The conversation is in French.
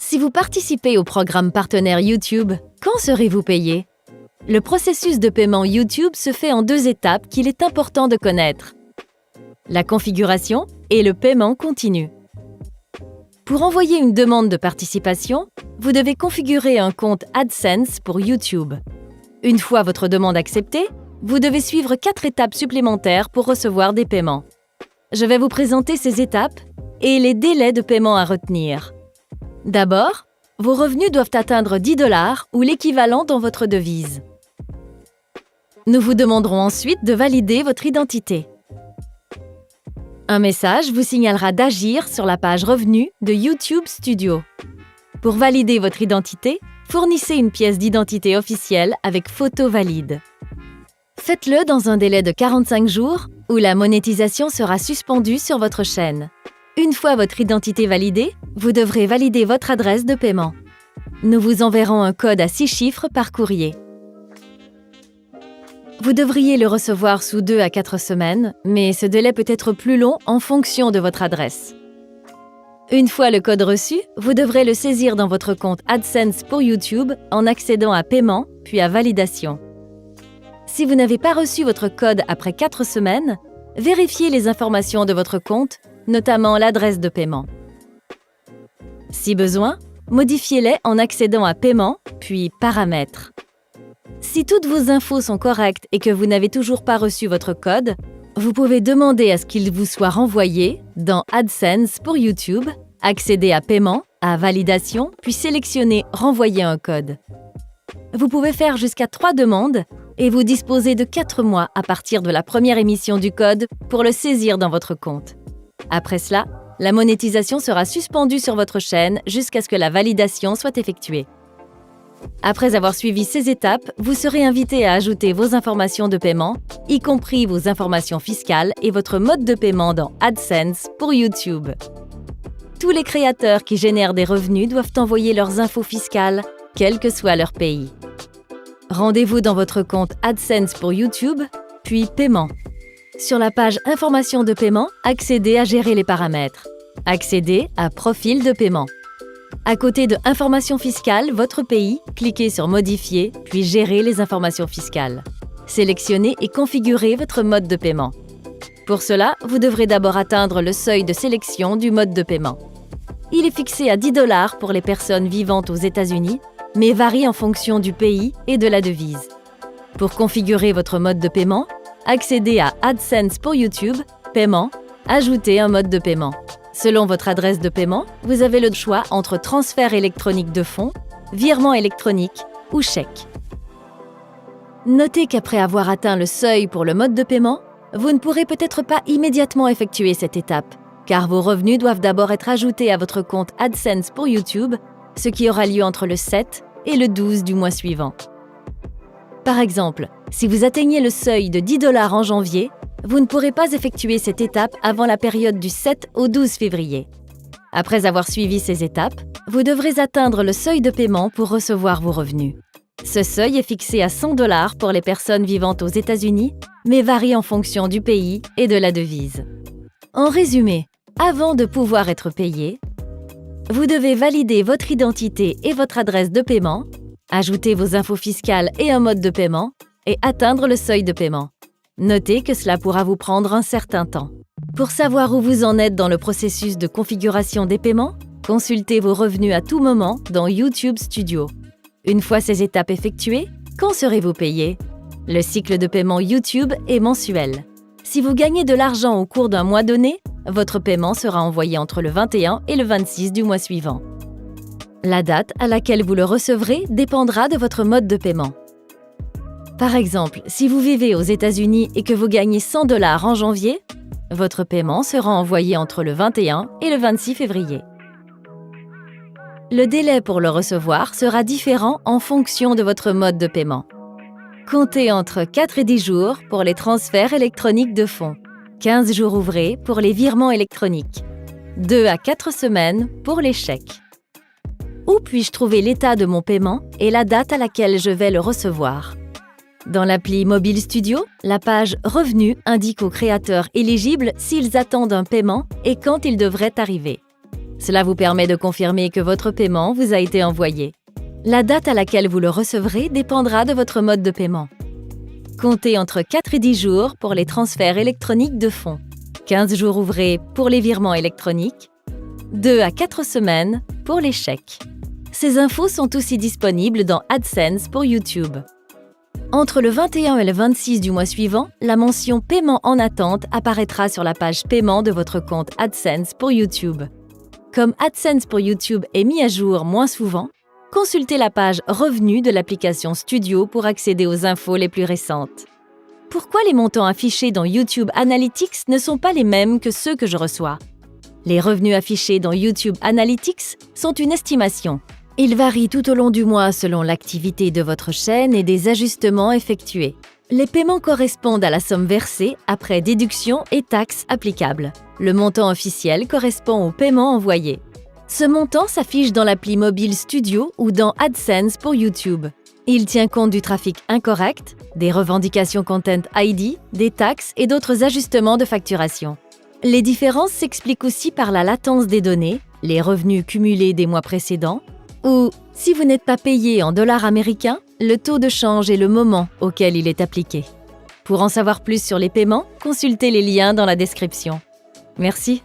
Si vous participez au programme partenaire YouTube, quand serez-vous payé? Le processus de paiement YouTube se fait en 2 étapes qu'il est important de connaître. La configuration et le paiement continu. Pour envoyer une demande de participation, vous devez configurer un compte AdSense pour YouTube. Une fois votre demande acceptée, vous devez suivre 4 étapes supplémentaires pour recevoir des paiements. Je vais vous présenter ces étapes et les délais de paiement à retenir. D'abord, vos revenus doivent atteindre 10 $ ou l'équivalent dans votre devise. Nous vous demanderons ensuite de valider votre identité. Un message vous signalera d'agir sur la page Revenus de YouTube Studio. Pour valider votre identité, fournissez une pièce d'identité officielle avec photo valide. Faites-le dans un délai de 45 jours ou la monétisation sera suspendue sur votre chaîne. Une fois votre identité validée, vous devrez valider votre adresse de paiement. Nous vous enverrons un code à 6 chiffres par courrier. Vous devriez le recevoir sous 2 à 4 semaines, mais ce délai peut être plus long en fonction de votre adresse. Une fois le code reçu, vous devrez le saisir dans votre compte AdSense pour YouTube en accédant à Paiement, puis à Validation. Si vous n'avez pas reçu votre code après 4 semaines, vérifiez les informations de votre compte, notamment l'adresse de paiement. Si besoin, modifiez-les en accédant à Paiement, puis Paramètres. Si toutes vos infos sont correctes et que vous n'avez toujours pas reçu votre code, vous pouvez demander à ce qu'il vous soit renvoyé dans AdSense pour YouTube, accéder à Paiement, à Validation, puis sélectionner Renvoyer un code. Vous pouvez faire jusqu'à 3 demandes et vous disposez de 4 mois à partir de la première émission du code pour le saisir dans votre compte. Après cela, la monétisation sera suspendue sur votre chaîne jusqu'à ce que la validation soit effectuée. Après avoir suivi ces étapes, vous serez invité à ajouter vos informations de paiement, y compris vos informations fiscales et votre mode de paiement dans AdSense pour YouTube. Tous les créateurs qui génèrent des revenus doivent envoyer leurs infos fiscales, quel que soit leur pays. Rendez-vous dans votre compte AdSense pour YouTube, puis Paiement. Sur la page Informations de paiement, accédez à Gérer les paramètres. Accédez à Profil de paiement. À côté de Informations fiscales, votre pays, cliquez sur Modifier, puis Gérer les informations fiscales. Sélectionnez et configurez votre mode de paiement. Pour cela, vous devrez d'abord atteindre le seuil de sélection du mode de paiement. Il est fixé à 10 $ pour les personnes vivant aux États-Unis, mais varie en fonction du pays et de la devise. Pour configurer votre mode de paiement, accédez à AdSense pour YouTube, Paiement, ajoutez un mode de paiement. Selon votre adresse de paiement, vous avez le choix entre transfert électronique de fonds, virement électronique ou chèque. Notez qu'après avoir atteint le seuil pour le mode de paiement, vous ne pourrez peut-être pas immédiatement effectuer cette étape, car vos revenus doivent d'abord être ajoutés à votre compte AdSense pour YouTube, ce qui aura lieu entre le 7 et le 12 du mois suivant. Par exemple, si vous atteignez le seuil de 10 $ en janvier, vous ne pourrez pas effectuer cette étape avant la période du 7 au 12 février. Après avoir suivi ces étapes, vous devrez atteindre le seuil de paiement pour recevoir vos revenus. Ce seuil est fixé à 100 $ pour les personnes vivant aux États-Unis, mais varie en fonction du pays et de la devise. En résumé, avant de pouvoir être payé, vous devez valider votre identité et votre adresse de paiement, ajouter vos infos fiscales et un mode de paiement, et atteindre le seuil de paiement. Notez que cela pourra vous prendre un certain temps. Pour savoir où vous en êtes dans le processus de configuration des paiements, consultez vos revenus à tout moment dans YouTube Studio. Une fois ces étapes effectuées, quand serez-vous payé? Le cycle de paiement YouTube est mensuel. Si vous gagnez de l'argent au cours d'un mois donné, votre paiement sera envoyé entre le 21 et le 26 du mois suivant. La date à laquelle vous le recevrez dépendra de votre mode de paiement. Par exemple, si vous vivez aux États-Unis et que vous gagnez 100 $ en janvier, votre paiement sera envoyé entre le 21 et le 26 février. Le délai pour le recevoir sera différent en fonction de votre mode de paiement. Comptez entre 4 et 10 jours pour les transferts électroniques de fonds, 15 jours ouvrés pour les virements électroniques, 2 à 4 semaines pour les chèques. Où puis-je trouver l'état de mon paiement et la date à laquelle je vais le recevoir? Dans l'appli Mobile Studio, la page Revenus indique aux créateurs éligibles s'ils attendent un paiement et quand il devrait arriver. Cela vous permet de confirmer que votre paiement vous a été envoyé. La date à laquelle vous le recevrez dépendra de votre mode de paiement. Comptez entre 4 et 10 jours pour les transferts électroniques de fonds, 15 jours ouvrés pour les virements électroniques, 2 à 4 semaines pour les chèques. Ces infos sont aussi disponibles dans AdSense pour YouTube. Entre le 21 et le 26 du mois suivant, la mention « Paiement en attente » apparaîtra sur la page « Paiement » de votre compte AdSense pour YouTube. Comme AdSense pour YouTube est mis à jour moins souvent, consultez la page « Revenus » de l'application Studio pour accéder aux infos les plus récentes. Pourquoi les montants affichés dans YouTube Analytics ne sont pas les mêmes que ceux que je reçois? Les revenus affichés dans YouTube Analytics sont une estimation. Ils varient tout au long du mois selon l'activité de votre chaîne et des ajustements effectués. Les paiements correspondent à la somme versée après déduction et taxes applicables. Le montant officiel correspond au paiement envoyé. Ce montant s'affiche dans l'appli mobile Studio ou dans AdSense pour YouTube. Il tient compte du trafic incorrect, des revendications Content ID, des taxes et d'autres ajustements de facturation. Les différences s'expliquent aussi par la latence des données, les revenus cumulés des mois précédents, ou, si vous n'êtes pas payé en dollars américains, le taux de change et le moment auquel il est appliqué. Pour en savoir plus sur les paiements, consultez les liens dans la description. Merci.